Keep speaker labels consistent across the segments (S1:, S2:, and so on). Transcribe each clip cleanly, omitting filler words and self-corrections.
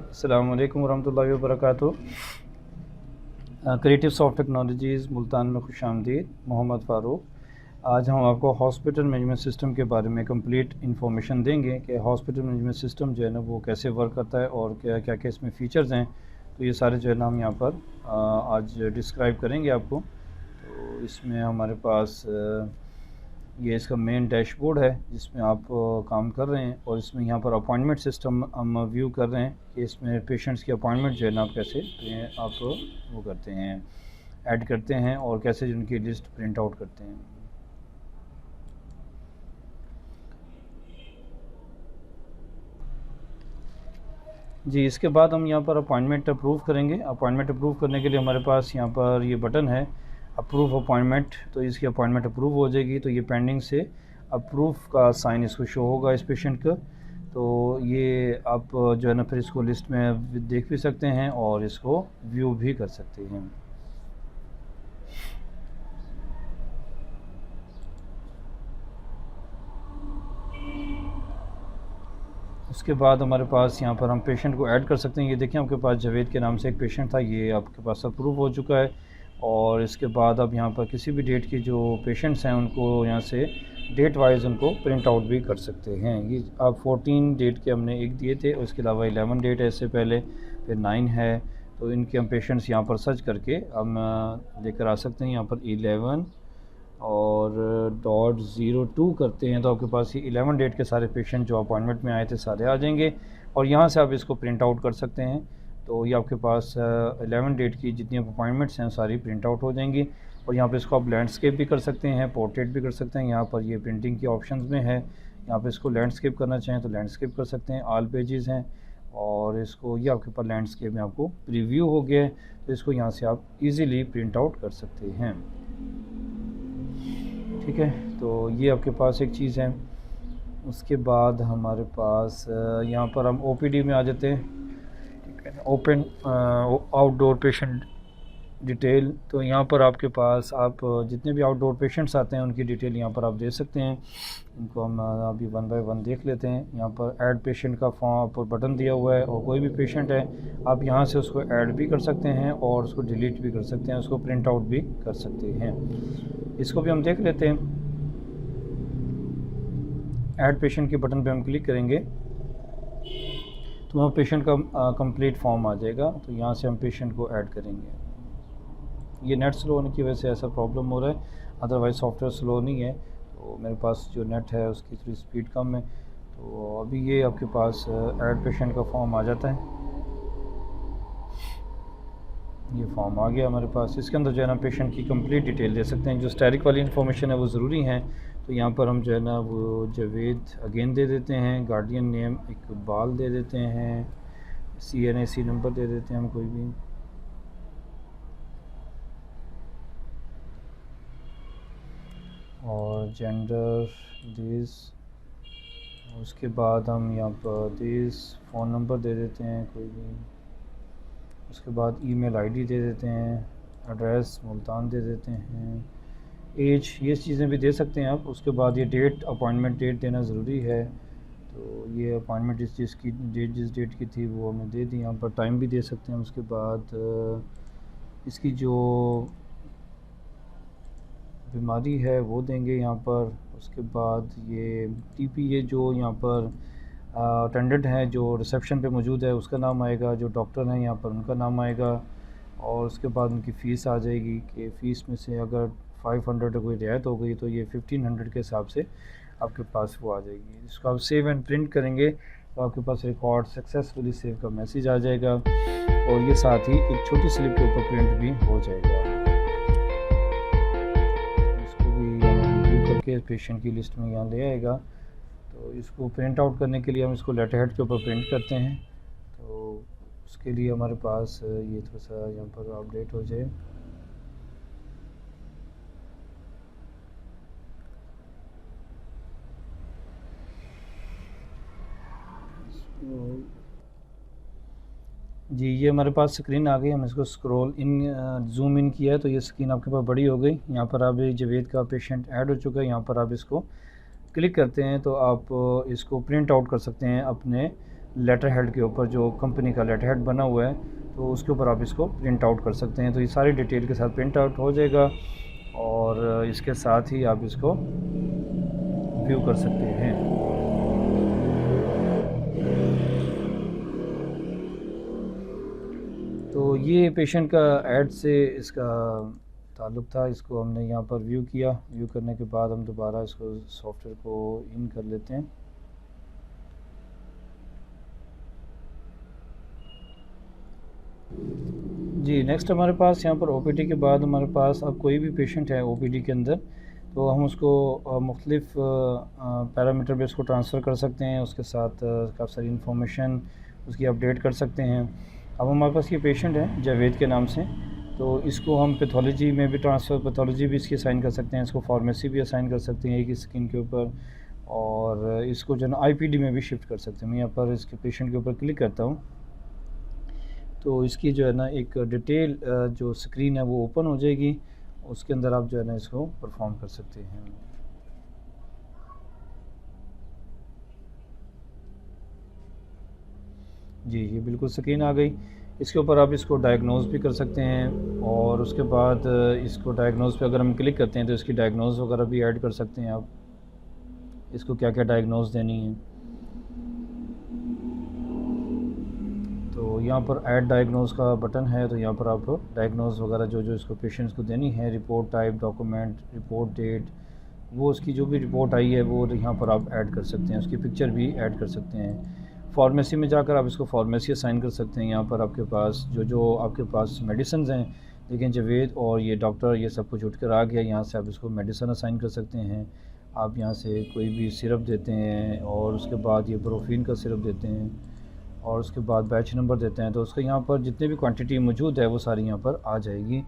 S1: अस्सलामु अलैकुम वरहमतुल्लाहि वबरकातुहू। क्रिएटिव सॉफ्ट टेक्नोलॉजीज़ मुल्तान में खुशामदीद। मोहम्मद फ़ारूक। आज हम आपको हॉस्पिटल मैनेजमेंट सिस्टम के बारे में कंप्लीट इन्फॉर्मेशन देंगे कि हॉस्पिटल मैनेजमेंट सिस्टम जो है ना वो कैसे वर्क करता है और क्या क्या क्या इसमें फ़ीचर्स हैं। तो ये सारे जो है ना हम यहाँ पर आज डिस्क्राइब करेंगे आपको। तो इसमें हमारे पास ये इसका मेन डैशबोर्ड है जिसमें आप काम कर रहे हैं, और इसमें यहाँ पर अपॉइंटमेंट सिस्टम हम व्यू कर रहे हैं कि इसमें पेशेंट्स की अपॉइंटमेंट जो है ना आप कैसे आप वो करते हैं, ऐड करते हैं और कैसे उनकी लिस्ट प्रिंट आउट करते हैं। जी, इसके बाद हम यहाँ पर अपॉइंटमेंट अप्रूव करेंगे। अपॉइंटमेंट अप्रूव करने के लिए हमारे पास यहाँ पर ये बटन है अप्रूव अपॉइंटमेंट। तो इसकी अपॉइंटमेंट अप्रूव हो जाएगी तो ये पेंडिंग से अप्रूव का साइन इसको शो होगा इस पेशेंट का। तो ये आप जो है ना फिर इसको लिस्ट में देख भी सकते हैं और इसको व्यू भी कर सकते हैं। उसके बाद हमारे पास यहाँ पर हम पेशेंट को ऐड कर सकते हैं। ये देखें आपके पास जावेद के नाम से एक पेशेंट था, ये आपके पास अप्रूव हो चुका है। और इसके बाद अब यहाँ पर किसी भी डेट के जो पेशेंट्स हैं उनको यहाँ से डेट वाइज उनको प्रिंट आउट भी कर सकते हैं। ये आप 14 डेट के हमने एक दिए थे, उसके अलावा 11 डेट है इससे पहले, फिर 9 है। तो इनके हम पेशेंट्स यहाँ पर सर्च करके हम लेकर आ सकते हैं। यहाँ पर 11 और .02 करते हैं तो आपके पास ये 11 डेट के सारे पेशेंट जो अपॉइंटमेंट में आए थे सारे आ जाएंगे, और यहाँ से आप इसको प्रिंट आउट कर सकते हैं। तो ये आपके पास 11 डेट की जितनी अपॉइंटमेंट्स हैं सारी प्रिंट आउट हो जाएंगी। और यहाँ पे इसको आप लैंडस्केप भी कर सकते हैं, पोर्ट्रेट भी कर सकते हैं। यहाँ पर ये प्रिंटिंग की ऑप्शंस में है, यहाँ पे इसको लैंडस्केप करना चाहें तो लैंडस्केप कर सकते हैं, ऑल पेजेस हैं। और इसको ये आपके पास लैंडस्केप में आपको प्रीव्यू हो गया है, तो इसको यहाँ से आप ईज़िली प्रिंट आउट कर सकते हैं। ठीक है, तो ये आपके पास एक चीज़ है। उसके बाद हमारे पास यहाँ पर हम ओपीडी में आ जाते हैं। ठीक है, ओपन आउटडोर पेशेंट डिटेल। तो यहाँ पर आपके पास आप जितने भी आउटडोर पेशेंट्स आते हैं उनकी डिटेल यहाँ पर आप दे सकते हैं। इनको हम अभी 1 बाय 1 देख लेते हैं। यहाँ पर ऐड पेशेंट का फॉर्म पर बटन दिया हुआ है, और कोई भी पेशेंट है आप यहाँ से उसको ऐड भी कर सकते हैं और उसको डिलीट भी कर सकते हैं, उसको प्रिंट आउट भी कर सकते हैं। इसको भी हम देख लेते हैं। ऐड पेशेंट के बटन पे हम क्लिक करेंगे तो वहाँ पेशेंट का कंप्लीट फॉर्म आ जाएगा। तो यहाँ से हम पेशेंट को ऐड करेंगे। ये नेट स्लो होने की वजह से ऐसा प्रॉब्लम हो रहा है, अदरवाइज़ सॉफ्टवेयर स्लो नहीं है। तो मेरे पास जो नेट है उसकी थोड़ी स्पीड कम है। तो अभी ये आपके पास ऐड पेशेंट का फॉर्म आ जाता है। ये फॉर्म आ गया हमारे पास। इसके अंदर जो है ना पेशेंट की कंप्लीट डिटेल दे सकते हैं। जो स्टैटिक वाली इन्फॉर्मेशन है वो ज़रूरी है, तो यहाँ पर हम जो है ना वो जावेद अगेन दे देते हैं, गार्डियन नेम इकबाल दे देते हैं, CNAC नंबर दे देते हैं हम कोई भी, और जेंडर दिस। उसके बाद हम यहाँ पर दिस फ़ोन नंबर दे देते हैं कोई भी। उसके बाद ईमेल आईडी दे देते हैं, एड्रेस मुल्तान दे देते हैं, एज ये चीज़ें भी दे सकते हैं आप। उसके बाद ये डेट अपॉइंटमेंट डेट देना ज़रूरी है। तो ये अपॉइंटमेंट जिस डेट की थी वो हमें दे दी। यहाँ पर टाइम भी दे सकते हैं। उसके बाद इसकी जो बीमारी है वो देंगे यहाँ पर। उसके बाद ये TPA जो यहाँ पर अटेंडेंट हैं जो रिसेप्शन पे मौजूद है उसका नाम आएगा, जो डॉक्टर हैं यहाँ पर उनका नाम आएगा। और उसके बाद उनकी फ़ीस आ जाएगी कि फ़ीस में से अगर 500 कोई रियायत हो गई तो ये 1500 के हिसाब से आपके पास वो आ जाएगी। इसको आप सेव एंड प्रिंट करेंगे तो आपके पास रिकॉर्ड सक्सेसफुली सेव का मैसेज आ जाएगा, और ये साथ ही एक छोटी स्लिप के ऊपर प्रिंट भी हो जाएगा। इसको भी व्यू करके पेशेंट की लिस्ट में यहाँ ले आएगा। तो इसको प्रिंट आउट करने के लिए हम इसको लेटर हेड के ऊपर प्रिंट करते हैं। तो उसके लिए हमारे पास ये थोड़ा सा यहाँ पर अपडेट हो जाए। जी, ये हमारे पास स्क्रीन आ गई। हम इसको स्क्रॉल इन जूम इन किया है तो ये स्क्रीन आपके पास बड़ी हो गई। यहाँ पर अब जावेद का पेशेंट ऐड हो चुका है। यहाँ पर आप इसको क्लिक करते हैं तो आप इसको प्रिंट आउट कर सकते हैं अपने लेटर हेड के ऊपर जो कंपनी का लेटर हेड बना हुआ है, तो उसके ऊपर आप इसको प्रिंट आउट कर सकते हैं। तो ये सारी डिटेल के साथ प्रिंट आउट हो जाएगा और इसके साथ ही आप इसको व्यू कर सकते हैं। तो ये पेशेंट का ऐड से इसका ताल्लुक़ था, इसको हमने यहाँ पर व्यू किया। व्यू करने के बाद हम दोबारा इसको सॉफ्टवेयर को इन कर लेते हैं। जी, नेक्स्ट हमारे पास यहाँ पर ओपीडी के बाद हमारे पास अब कोई भी पेशेंट है ओपीडी के अंदर, तो हम उसको मुख्तलिफ़ पैरामीटर पे उसको ट्रांसफ़र कर सकते हैं, उसके साथ काफ़ी सारी इन्फॉर्मेशन उसकी अपडेट कर सकते हैं। अब हमारे पास ये पेशेंट है जावेद के नाम से, तो इसको हम पैथोलॉजी में भी पैथोलॉजी भी इसकी असाइन कर सकते हैं, इसको फार्मेसी भी असाइन कर सकते हैं एक ही स्किन के ऊपर, और इसको जो है ना आईपीडी में भी शिफ्ट कर सकते हैं। मैं यहाँ पर इसके पेशेंट के ऊपर क्लिक करता हूँ तो इसकी जो है ना एक डिटेल जो स्क्रीन है वो ओपन हो जाएगी, उसके अंदर आप जो है ना इसको परफॉर्म कर सकते हैं। जी, ये बिल्कुल स्क्रीन आ गई। इसके ऊपर आप इसको डायग्नोज भी कर सकते हैं और उसके बाद इसको डायग्नोज पे अगर हम क्लिक करते हैं तो इसकी डायग्नोज वगैरह भी ऐड कर सकते हैं आप, इसको क्या क्या डायग्नोज देनी है। तो यहाँ पर ऐड डायग्नोज का बटन है, तो यहाँ पर आप डायग्नोज वगैरह जो जो इसको पेशेंट्स को देनी है, report type, document, report date, वो उसकी जो भी रिपोर्ट आई है वो यहाँ पर आप ऐड कर सकते हैं, उसकी पिक्चर भी ऐड कर सकते हैं। फार्मेसी में जाकर आप इसको फार्मेसी असाइन कर सकते हैं। यहाँ पर आपके पास जो जो आपके पास मेडिसिन हैं, लेकिन जावेद और ये डॉक्टर ये सब कुछ उठ कर आ गया, यहाँ से आप इसको मेडिसिन असाइन कर सकते हैं। आप यहाँ से कोई भी सिरप देते हैं और उसके बाद ये ब्रोफीन का सिरप देते हैं और उसके बाद बैच नंबर देते हैं, तो उसके यहाँ पर जितने भी क्वांटिटी मौजूद है वो सारी यहाँ पर आ जाएगी।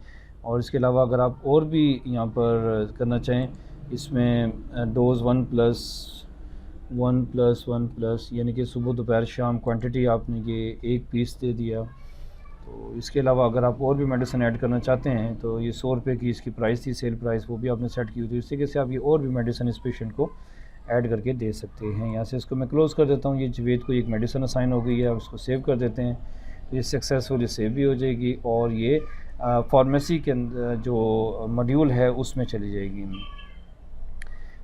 S1: और इसके अलावा अगर आप और भी यहाँ पर करना चाहें, इसमें डोज़ 1+1+1+ यानी कि सुबह दोपहर शाम क्वांटिटी आपने ये एक पीस दे दिया। तो इसके अलावा अगर आप और भी मेडिसिन ऐड करना चाहते हैं तो ये 100 रुपये की इसकी प्राइस थी, सेल प्राइस, वो भी आपने सेट की हुई थी। इस तरीके से आप ये और भी मेडिसिन इस पेशेंट को ऐड करके दे सकते हैं। यहाँ से इसको मैं क्लोज़ कर देता हूँ। ये जावेद को एक मेडिसिन असाइन हो गई है, अब इसको सेव कर देते हैं। तो ये सक्सेसफुली सेव भी हो जाएगी और ये फार्मेसी के अंदर जो मॉड्यूल है उसमें चली जाएगी।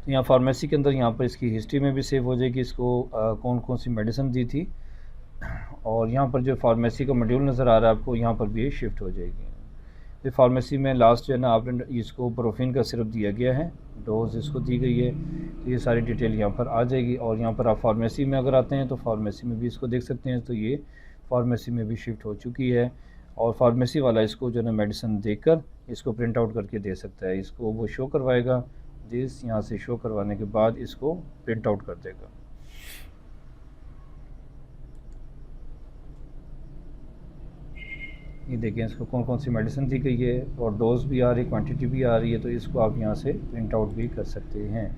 S1: तो यहाँ फार्मेसी के अंदर यहाँ पर इसकी हिस्ट्री में भी सेव हो जाएगी, इसको कौन कौन सी मेडिसिन दी थी, और यहाँ पर जो फार्मेसी का मॉड्यूल नज़र आ रहा है आपको, यहाँ पर भी शिफ्ट हो जाएगी। तो फार्मेसी में लास्ट जो है ना आपने इसको ब्रोफीन का सिरप दिया गया है, डोज इसको दी गई है, तो ये सारी डिटेल यहाँ पर आ जाएगी। और यहाँ पर आप फार्मेसी में अगर आते हैं तो फार्मेसी में भी इसको देख सकते हैं, तो ये फार्मेसी में भी शिफ्ट हो चुकी है। और फार्मेसी वाला इसको जो है ना मेडिसिन देकर इसको प्रिंट आउट करके दे सकता है, इसको वो शो करवाएगा, दिस यहाँ से शो करवाने के बाद इसको प्रिंट आउट कर देगा। ये देखें इसको कौन कौन सी मेडिसिन दी गई है और डोज भी आ रही, क्वांटिटी भी आ रही है, तो इसको आप यहाँ से प्रिंट आउट भी कर सकते हैं।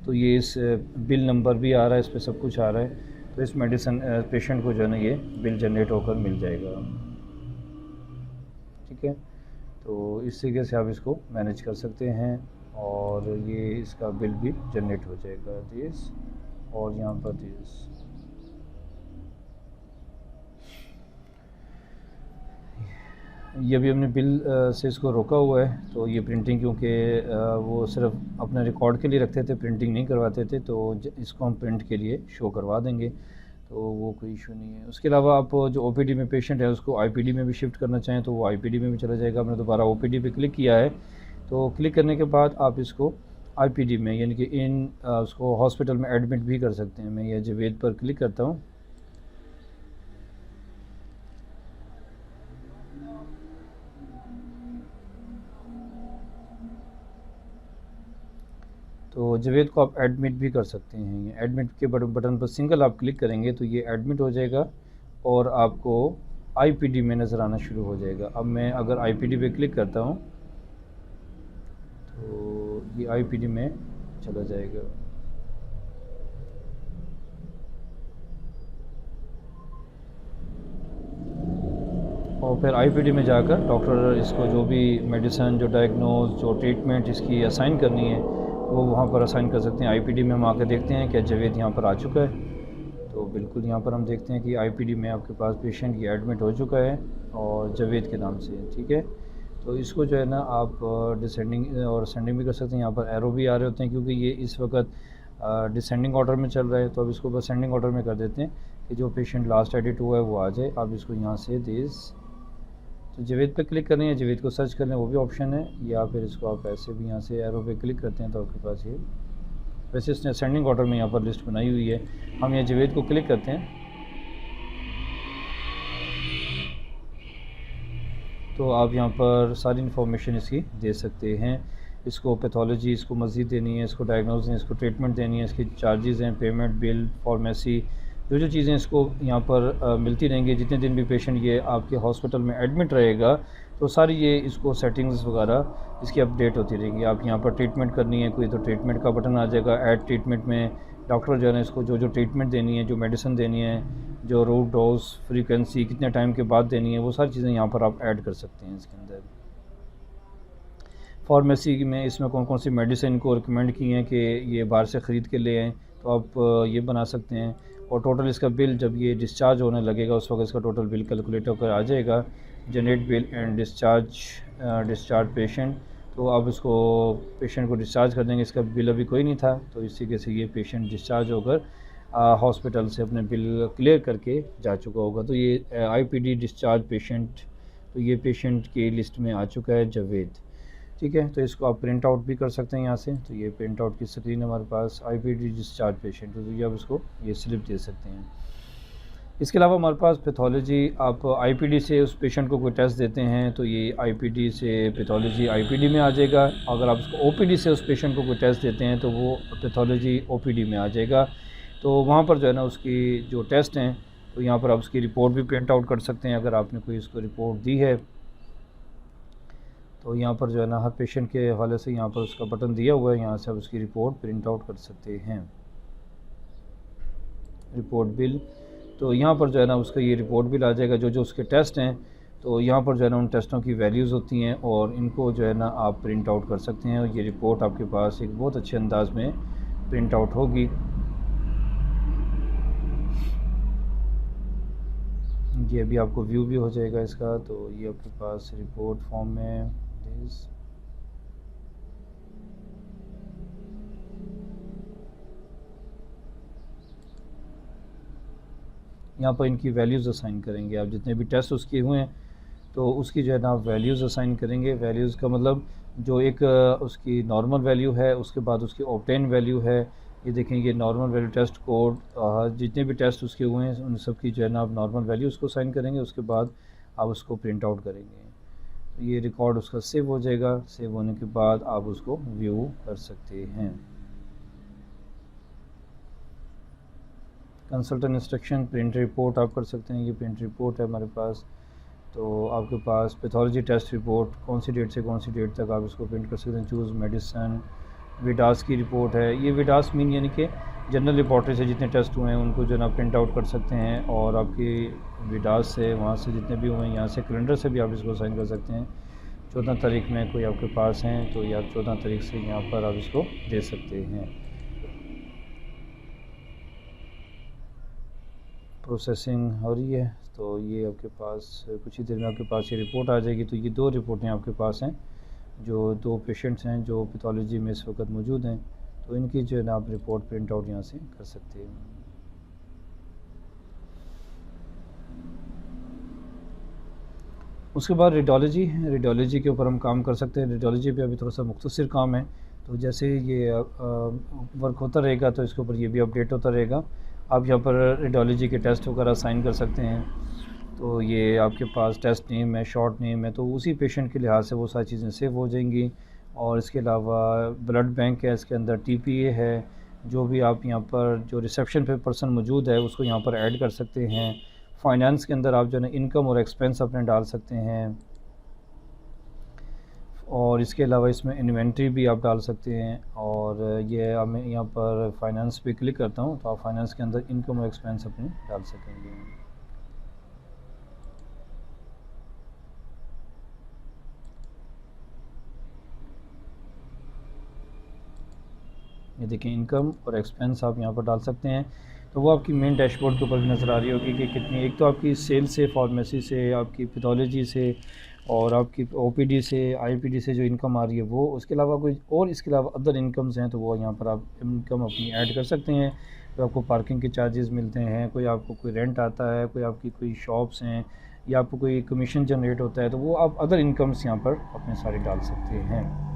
S1: तो ये इस बिल नंबर भी आ रहा है, इस पर सब कुछ आ रहा है, तो इस मेडिसिन पेशेंट को जो है ना ये बिल जनरेट होकर मिल जाएगा। ठीक है, तो इस तरीके से आप इसको मैनेज कर सकते हैं और ये इसका बिल भी जनरेट हो जाएगा, दिस और यहाँ पर दिस। ये अभी हमने बिल से इसको रोका हुआ है, तो ये प्रिंटिंग क्योंकि वो सिर्फ अपने रिकॉर्ड के लिए रखते थे, प्रिंटिंग नहीं करवाते थे, तो इसको हम प्रिंट के लिए शो करवा देंगे, तो वो कोई इशू नहीं है। उसके अलावा आप जो ओपीडी में पेशेंट है उसको आईपीडी में भी शिफ्ट करना चाहें तो वो आईपीडी में भी चला जाएगा। हमने दोबारा ओपीडी पे क्लिक किया है, तो क्लिक करने के बाद आप इसको आईपीडी में यानी कि उसको हॉस्पिटल में एडमिट भी कर सकते हैं। मैं ये जावेद पर क्लिक करता हूँ, तो जावेद को आप एडमिट भी कर सकते हैं। ये एडमिट के बटन पर सिंगल आप क्लिक करेंगे तो ये एडमिट हो जाएगा और आपको आईपीडी में नज़र आना शुरू हो जाएगा। अब मैं अगर आईपीडी पे क्लिक करता हूँ तो ये आईपीडी में चला जाएगा। और फिर आईपीडी में जाकर डॉक्टर इसको जो भी मेडिसिन, जो डायग्नोज, जो ट्रीटमेंट इसकी असाइन करनी है वो वहाँ पर असाइन कर सकते हैं। आईपीडी में हम आकर देखते हैं क्या जावेद यहाँ पर आ चुका है, तो बिल्कुल यहाँ पर हम देखते हैं कि आईपीडी में आपके पास पेशेंट ये एडमिट हो चुका है और जावेद के नाम से, ठीक है। तो इसको जो है ना आप डिसेंडिंग और असेंडिंग भी कर सकते हैं। यहाँ पर एरो भी आ रहे होते हैं क्योंकि ये इस वक्त डिसेंडिंग ऑर्डर में चल रहा है, तो अब इसको असेंडिंग ऑर्डर में कर देते हैं कि जो पेशेंट लास्ट एडिट हुआ है वो आ जाए। आप इसको यहाँ से तो जावेद पे क्लिक करें या जावेद को सर्च करें, वो भी ऑप्शन है, या फिर इसको आप ऐसे भी यहाँ से एरो पे क्लिक करते हैं तो आपके पास ये, वैसे इसने असेंडिंग ऑर्डर में यहाँ पर लिस्ट बनाई हुई है। हम यहाँ जावेद को क्लिक करते हैं तो आप यहाँ पर सारी इन्फॉर्मेशन इसकी दे सकते हैं। इसको पैथोलॉजी इसको मज़ीद देनी है, इसको डायग्नोज है, इसको ट्रीटमेंट देनी है, इसकी चार्जेस हैं, पेमेंट, बिल, फार्मेसी, जो चीज़ें इसको यहाँ पर मिलती रहेंगी जितने दिन भी पेशेंट ये आपके हॉस्पिटल में एडमिट रहेगा, तो सारी ये इसको सेटिंग्स वगैरह इसकी अपडेट होती रहेंगी। आप यहाँ पर ट्रीटमेंट करनी है कोई तो ट्रीटमेंट का बटन आ जाएगा, ऐड ट्रीटमेंट में डॉक्टर जो है ना इसको जो ट्रीटमेंट देनी है, जो मेडिसिन देनी है, जो रूट डोज, फ्रीक्वेंसी, कितने टाइम के बाद देनी है, वो सारी चीज़ें यहाँ पर आप ऐड कर सकते हैं इसके अंदर। फार्मेसी में इसमें कौन कौन सी मेडिसिन को रिकमेंड की हैं कि ये बाहर से ख़रीद के ले आएँ, तो आप ये बना सकते हैं। और टोटल इसका बिल जब ये डिस्चार्ज होने लगेगा उस वक्त इसका टोटल बिल कैलकुलेट होकर आ जाएगा, generate bill and discharge patient. तो आप इसको पेशेंट को डिस्चार्ज कर देंगे, इसका बिल अभी कोई नहीं था, तो इस तरीके से ये पेशेंट डिस्चार्ज होकर हॉस्पिटल से अपने बिल क्लियर करके जा चुका होगा। तो ये आईपीडी डिस्चार्ज पेशेंट, तो ये पेशेंट की लिस्ट में आ चुका है जावेद, ठीक है। तो इसको आप प्रिंट आउट भी कर सकते हैं यहाँ से। तो ये प्रिंट आउट की स्क्रीन है हमारे पास, आईपीडी डिस्चार्ज पेशेंट, तो ये आप इसको ये स्लिप दे सकते हैं। इसके अलावा हमारे पास पैथोलॉजी, आप आईपीडी से उस पेशेंट को कोई टेस्ट देते हैं तो ये आईपीडी से पैथोलॉजी आईपीडी में आ जाएगा। अगर आप उसको ओपीडी से उस पेशेंट को कोई टेस्ट देते हैं तो वो पैथोलॉजी ओपीडी में आ जाएगा। तो वहाँ पर जो है ना उसकी जो टेस्ट हैं, तो यहाँ पर आप उसकी रिपोर्ट भी प्रिंट आउट कर सकते हैं। अगर आपने कोई इसको रिपोर्ट दी है तो यहाँ पर जो है ना हर पेशेंट के हवाले से यहाँ पर उसका बटन दिया हुआ है, यहाँ से आप उसकी रिपोर्ट प्रिंट आउट कर सकते हैं। रिपोर्ट बिल, तो यहाँ पर जो है ना उसका ये रिपोर्ट बिल आ जाएगा, जो उसके टेस्ट हैं, तो यहाँ पर जो है ना उन टेस्टों की वैल्यूज़ होती हैं और इनको जो है ना आप प्रिंट आउट कर सकते हैं और ये रिपोर्ट आपके पास एक बहुत अच्छे अंदाज में प्रिंट आउट होगी। ये अभी आपको व्यू भी हो जाएगा इसका, तो ये आपके पास रिपोर्ट फॉर्म में यहाँ पर इनकी वैल्यूज़ असाइन करेंगे। आप जितने भी टेस्ट उसके हुए हैं तो उसकी जो है ना आप वैल्यूज़ असाइन करेंगे। वैल्यूज़ का मतलब जो एक उसकी नॉर्मल वैल्यू है, उसके बाद उसकी ऑब्टेन वैल्यू है। ये देखेंगे नॉर्मल वैल्यू टेस्ट कोड, जितने भी टेस्ट उसके हुए हैं उन सब की जो है ना आप नॉर्मल वैल्यू उसको साइन करेंगे, उसके बाद आप उसको प्रिंट आउट करेंगे। तो ये रिकॉर्ड उसका सेव हो जाएगा, सेव होने के बाद आप उसको व्यू कर सकते हैं। कंसल्टेंट इंस्ट्रक्शन, प्रिंट रिपोर्ट आप कर सकते हैं। ये प्रिंट रिपोर्ट है हमारे पास, तो आपके पास पैथोलॉजी टेस्ट रिपोर्ट कौन सी डेट से कौन सी डेट तक आप इसको प्रिंट कर सकते हैं। चूज़ मेडिसन, विडास की रिपोर्ट है। ये विडास मीन यानी कि जनरल लेबॉर्ट्री से जितने टेस्ट हुए हैं उनको जो है ना प्रिंट आउट कर सकते हैं, और आपकी विडास से वहाँ से जितने भी हुए हैं, यहाँ से कैलेंडर से भी आप इसको साइन कर सकते हैं। 14 तारीख में कोई आपके पास हैं तो ये आप 14 तारीख से यहाँ पर आप इसको दे सकते हैं। प्रोसेसिंग हो रही है, तो ये आपके पास कुछ ही देर में आपके पास ये रिपोर्ट आ जाएगी। तो ये 2 रिपोर्टें आपके पास हैं, जो 2 पेशेंट्स हैं जो पैथोलॉजी में इस वक्त मौजूद हैं, तो इनकी जो है ना आप रिपोर्ट प्रिंट आउट यहाँ से कर सकते हैं। उसके बाद रेडियोलॉजी के ऊपर हम काम कर सकते हैं। रेडियोलॉजी पे अभी थोड़ा सा मुख्तसर काम है, तो जैसे ये वर्क होता रहेगा तो इसके ऊपर ये भी अपडेट होता रहेगा। आप यहाँ पर रेडियोलॉजी के टेस्ट वगैरह साइन कर सकते हैं। तो ये आपके पास टेस्ट नेम है, शॉर्ट नेम है, तो उसी पेशेंट के लिहाज से वो सारी चीज़ें सेव हो जाएंगी। और इसके अलावा ब्लड बैंक है, इसके अंदर टीपीए है, जो भी आप यहाँ पर जो रिसेप्शन पे पर्सन मौजूद है उसको यहाँ पर ऐड कर सकते हैं। फाइनेंस के अंदर आप जो है ना इनकम और एक्सपेंस अपने डाल सकते हैं, और इसके अलावा इसमें इन्वेंट्री भी आप डाल सकते हैं। और ये मैं यहाँ पर फाइनेंस पे क्लिक करता हूँ तो आप फाइनेंस के अंदर इनकम और एक्सपेंस अपने डाल सकेंगे। ये देखिए इनकम और एक्सपेंस आप यहाँ पर डाल सकते हैं। तो वो आपकी मेन डैशबोर्ड के ऊपर भी नज़र आ रही होगी कि कितनी, एक तो आपकी सेल से, फार्मेसी से, आपकी पैथोलॉजी से और आपकी ओपीडी से, आईपीडी से जो इनकम आ रही है वो, उसके अलावा कोई और इसके अलावा अदर इनकम्स हैं तो वो यहाँ पर आप इनकम अपनी ऐड कर सकते हैं। तो आपको पार्किंग के चार्जेस मिलते हैं, कोई आपको कोई रेंट आता है, कोई आपकी कोई शॉप्स हैं, या आपको कोई कमीशन जनरेट होता है, तो वो आप अदर इनकम्स यहाँ पर अपने सारी डाल सकते हैं।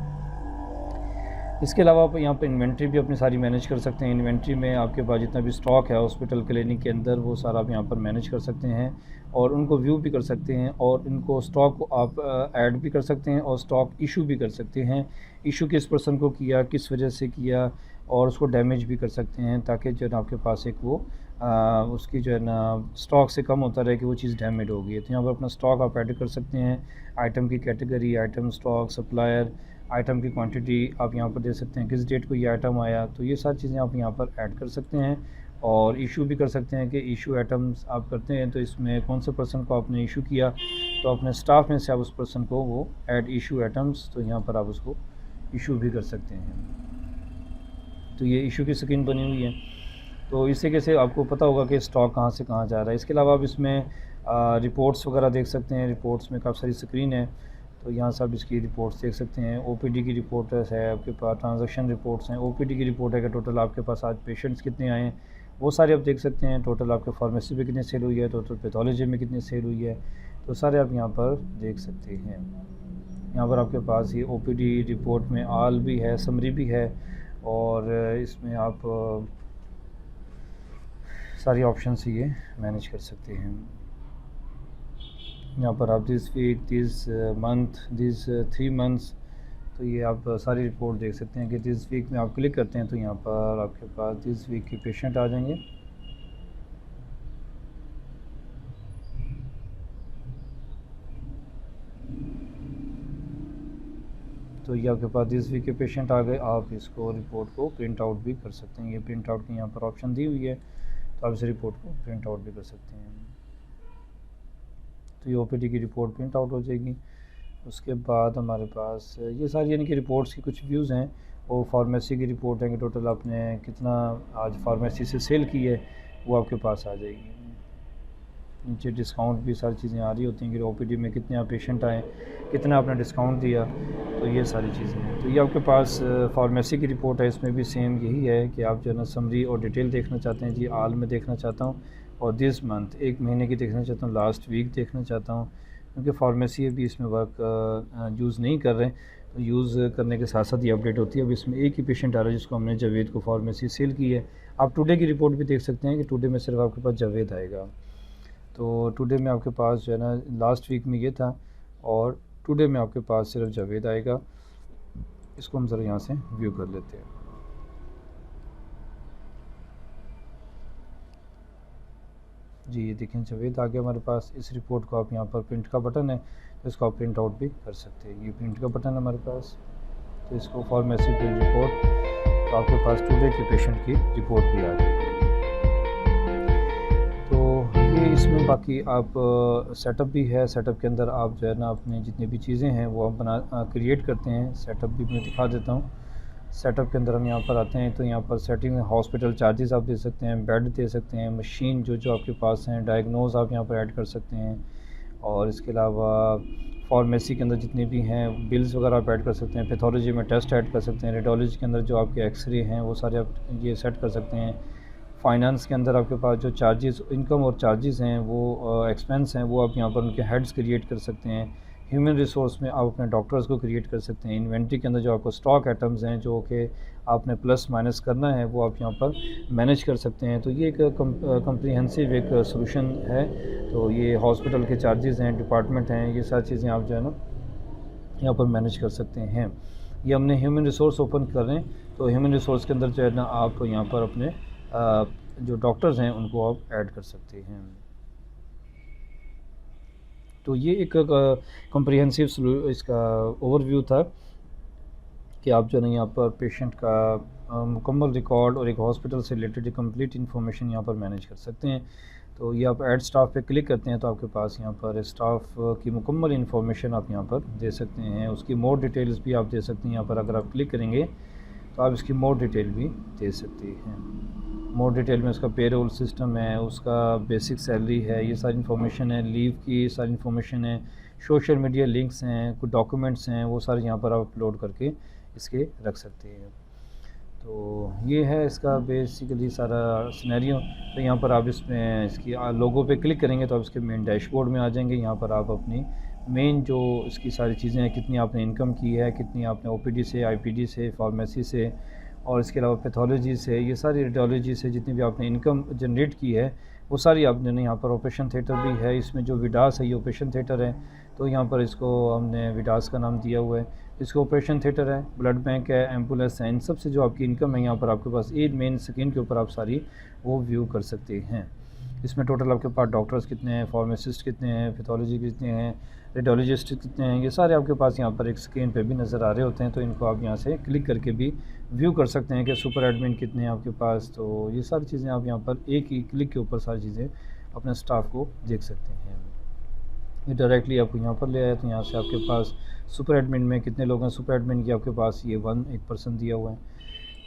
S1: इसके अलावा आप यहाँ पर इन्वेंट्री भी अपनी सारी मैनेज कर सकते हैं। इन्वेंट्री में आपके पास जितना भी स्टॉक है हॉस्पिटल क्लिनिक के अंदर, वो सारा आप यहाँ पर मैनेज कर सकते हैं और उनको व्यू भी कर सकते हैं, और इनको स्टॉक को आप ऐड भी कर सकते हैं और स्टॉक इशू भी कर सकते हैं। इशू किस पर्सन को किया, किस वजह से किया, और उसको डैमेज भी कर सकते हैं, ताकि जो है ना आपके पास एक वो उसकी जो है ना स्टॉक से कम होता रहे कि वो चीज़ डैमेज हो गई है। तो यहाँ पर अपना स्टॉक आप ऐड कर सकते हैं, आइटम की category, item stock, supplier, item की क्वांटिटी आप यहाँ पर दे सकते हैं, किस डेट को ये आइटम आया, तो ये सारी चीज़ें आप यहाँ पर ऐड कर सकते हैं। और इशू भी कर सकते हैं कि इशू आइटम्स आप करते हैं तो इसमें कौन से पर्सन को आपने इशू किया, तो अपने स्टाफ में से आप उस पर्सन को वो ऐड इशू आइटम्स, तो यहाँ पर आप उसको इशू भी कर सकते हैं। तो ये इशू की स्क्रीन बनी हुई है, तो इस तरीके से आपको पता होगा कि स्टॉक कहाँ से कहाँ जा रहा है। इसके अलावा आप इसमें रिपोर्ट्स वगैरह देख सकते हैं। रिपोर्ट्स में काफ़ी सारी स्क्रीन है, तो यहाँ से आप इसकी रिपोर्ट्स देख सकते हैं। ओपीडी की रिपोर्ट है आपके पास, ट्रांजैक्शन रिपोर्ट्स हैं, ओपीडी की रिपोर्ट है कि टोटल आपके पास आज पेशेंट्स कितने आए हैं, वो सारे आप देख सकते हैं। टोटल आपके फार्मेसी में कितनी सेल हुई है, टोटल पैथोलॉजी में कितनी सेल हुई है, तो सारे आप यहाँ पर देख सकते हैं। यहाँ पर आपके पास ये ओपीडी रिपोर्ट में आल भी है, समरी भी है, और इसमें आप सारी ऑप्शन से ये मैनेज कर सकते हैं। यहाँ पर आप this week, this month, this 3 months, तो ये आप सारी रिपोर्ट देख सकते हैं कि दिस वीक में आप क्लिक करते हैं तो यहाँ पर आपके पास दिस वीक के पेशेंट आ जाएंगे। तो ये आपके पास दिस वीक के पेशेंट आ गए। आप इसको रिपोर्ट को प्रिंट आउट भी कर सकते हैं, ये प्रिंट आउट की यहाँ पर ऑप्शन दी हुई है, तो आप इस रिपोर्ट को प्रिंट आउट भी कर सकते हैं। तो ये ओपीडी की रिपोर्ट प्रिंट आउट हो जाएगी। उसके बाद हमारे पास ये सारी यानी कि रिपोर्ट्स की कुछ व्यूज़ हैं। वो फार्मेसी की रिपोर्ट है कि टोटल आपने कितना आज फार्मेसी से सेल की है, वो आपके पास आ जाएगी। नीचे डिस्काउंट भी सारी चीज़ें आ रही होती हैं कि ओपीडी में कितने आप पेशेंट आए, कितना आपने डिस्काउंट दिया, तो ये सारी चीज़ें हैं। तो ये आपके पास फार्मेसी की रिपोर्ट है, इसमें भी सेम यही है कि आप जो है ना समरी और डिटेल देखना चाहते हैं। जी आल में देखना चाहता हूँ, और दिस मंथ, एक महीने की देखना चाहता हूँ, लास्ट वीक देखना चाहता हूँ, क्योंकि फार्मेसी अभी इसमें वर्क यूज़ नहीं कर रहे, तो यूज़ करने के साथ साथ ये अपडेट होती है। अब इसमें एक ही पेशेंट आ रहा है जिसको हमने जावेद को फार्मेसी सेल की है। आप टुडे की रिपोर्ट भी देख सकते हैं कि टुडे में सिर्फ आपके पास जावेद आएगा। तो टुडे में आपके पास जो है ना लास्ट वीक में ये था, और टुडे में आपके पास सिर्फ जावेद आएगा। इसको हम ज़रा यहाँ से व्यू कर लेते हैं। जी ये देखें जावेद आ गया हमारे पास। इस रिपोर्ट को आप यहाँ पर प्रिंट का बटन है, तो इसको आप प्रिंट आउट भी कर सकते हैं। ये प्रिंट का बटन है हमारे पास, तो इसको फार्मेसी प्रिंट रिपोर्ट, तो आपके पास टुडे के पेशेंट की रिपोर्ट भी आ जाएगी। तो ये इसमें बाकी आप सेटअप भी है। सेटअप के अंदर आप जो है ना अपनी जितनी भी चीज़ें हैं वो आप क्रिएट करते हैं। सेटअप भी मैं दिखा देता हूँ। सेटअप के अंदर हम यहाँ पर आते हैं तो यहाँ पर सेटिंग हॉस्पिटल चार्जेस आप दे सकते हैं, बेड दे सकते हैं, मशीन जो आपके पास हैं, डायग्नोज आप यहाँ पर ऐड कर सकते हैं, और इसके अलावा फार्मेसी के अंदर जितने भी हैं बिल्स वगैरह आप ऐड कर सकते हैं। पैथोलॉजी में टेस्ट ऐड कर सकते हैं। रेडियोलॉजी के अंदर जो आपके एक्सरे हैं वो सारे आप ये सेट कर सकते हैं। फाइनेंस के अंदर आपके पास जो चार्जेस, इनकम और चार्जेस हैं, वो एक्सपेंस हैं, वो आप यहाँ पर उनके हेड्स क्रिएट कर सकते हैं। ह्यूमन रिसोर्स में आप अपने डॉक्टर्स को क्रिएट कर सकते हैं। इन्वेंट्री के अंदर जो आपको स्टॉक आइटम्स हैं जो कि आपने प्लस माइनस करना है, वो आप यहाँ पर मैनेज कर सकते हैं। तो ये एक कम्प्रीहेंसिव एक सोल्यूशन है। तो ये हॉस्पिटल के चार्जेस हैं, डिपार्टमेंट हैं, ये सारी चीज़ें आप जो है ना यहाँ पर मैनेज कर सकते हैं। ये हमने ह्यूमन रिसोर्स ओपन कर रहे हैं, तो ह्यूमन रिसोर्स के अंदर जो है ना आप यहाँ पर अपने जो डॉक्टर्स हैं उनको आप ऐड कर सकते हैं। तो ये एक कम्प्रीहेंसिव इसका ओवरव्यू था कि आप जो है ना यहाँ पर पेशेंट का मुकम्मल रिकॉर्ड और एक हॉस्पिटल से रिलेटेड कंप्लीट इन्फॉर्मेशन यहाँ पर मैनेज कर सकते हैं। तो ये आप ऐड स्टाफ पे क्लिक करते हैं तो आपके पास यहाँ पर स्टाफ की मुकम्मल इन्फॉर्मेशन आप यहाँ पर दे सकते हैं। उसकी मोर डिटेल्स भी आप दे सकते हैं। यहाँ पर अगर आप क्लिक करेंगे तो आप इसकी मोर डिटेल भी दे सकते हैं। मोर डिटेल में उसका पेरोल सिस्टम है, उसका बेसिक सैलरी है, ये सारी इन्फॉर्मेशन है, लीव की सारी इन्फॉर्मेशन है, सोशल मीडिया लिंक्स हैं, कुछ डॉक्यूमेंट्स हैं, वो सारे यहाँ पर आप अपलोड करके इसके रख सकते हैं। तो ये है इसका बेसिकली सारा सिनेरियो। तो यहाँ पर आप इसमें इसकी लोगो पे क्लिक करेंगे तो आप इसके मेन डैशबोर्ड में आ जाएंगे। यहाँ पर आप अपनी मेन जो इसकी सारी चीज़ें हैं, कितनी आपने इनकम की है, कितनी आपने ओपीडी से, आईपीडी से, फार्मेसी से और इसके अलावा पैथोलॉजी से, ये सारी रेडियोलॉजी से जितनी भी आपने इनकम जनरेट की है वो सारी आपने, यहाँ पर ऑपरेशन थिएटर भी है, इसमें जो विडास है ये ऑपरेशन थिएटर है, तो यहाँ पर इसको हमने विडास का नाम दिया हुआ है। इसको ऑपरेशन थिएटर है, ब्लड बैंक है, एम्बुलेंस है, इन सब से जो आपकी इनकम है यहाँ पर आपके पास एक मेन स्क्रीन के ऊपर आप सारी वो व्यू कर सकते हैं। इसमें टोटल आपके पास डॉक्टर्स कितने हैं, फार्मासिस्ट कितने हैं, पैथोलॉजी कितने हैं, रेडियोलॉजिस्ट कितने हैं, ये सारे आपके पास यहाँ पर एक स्क्रीन पे भी नज़र आ रहे होते हैं। तो इनको आप यहाँ से क्लिक करके भी व्यू कर सकते हैं कि सुपर एडमिन कितने हैं आपके पास। तो ये सारी चीज़ें आप यहाँ पर एक ही क्लिक के ऊपर सारी चीज़ें अपने स्टाफ को देख सकते हैं। ये डायरेक्टली आपको यहाँ पर ले आया, तो यहाँ से आपके पास सुपर एडमिन में कितने लोग हैं, सुपर एडमिन की आपके पास ये एक पर्सन दिया हुआ है।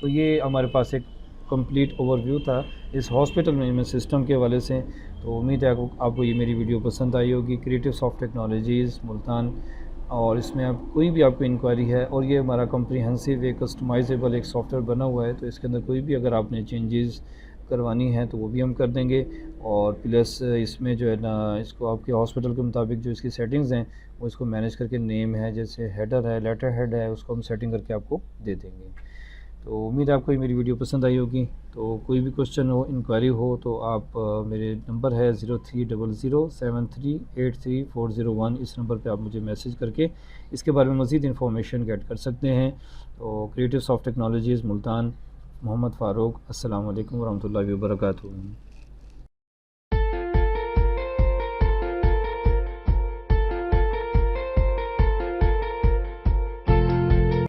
S1: तो ये हमारे पास एक कंप्लीट ओवरव्यू था इस हॉस्पिटल मैनेजमेंट सिस्टम के हवाले से। तो उम्मीद है आपको ये मेरी वीडियो पसंद आई होगी। क्रिएटिव सॉफ्ट टेक्नोलॉजीज़ मुल्तान, और इसमें आप कोई भी आपको इंक्वायरी है, और ये हमारा कम्प्रीहेंसिव एक कस्टमाइजेबल एक सॉफ्टवेयर बना हुआ है, तो इसके अंदर कोई भी अगर आपने चेंजेस करवानी है तो वो भी हम कर देंगे। और प्लस इसमें जो है ना, इसको आपके हॉस्पिटल के मुताबिक जो इसकी सेटिंग्स हैं वो इसको मैनेज करके, नेम है जैसे हेडर है, लेटर हेड है, उसको हम सेटिंग करके आपको दे देंगे। तो उम्मीद है आपको ये मेरी वीडियो पसंद आई होगी। तो कोई भी क्वेश्चन हो, इंक्वायरी हो, तो आप मेरे नंबर है 030073834001, इस नंबर पे आप मुझे मैसेज करके इसके बारे में मज़ीद इन्फॉर्मेशन गेट कर सकते हैं। तो creative soft technologies Multan, Mohammad Farooq. अस्सलाम वालेकुम वरहमतुल्लाहि वबरकातुहू।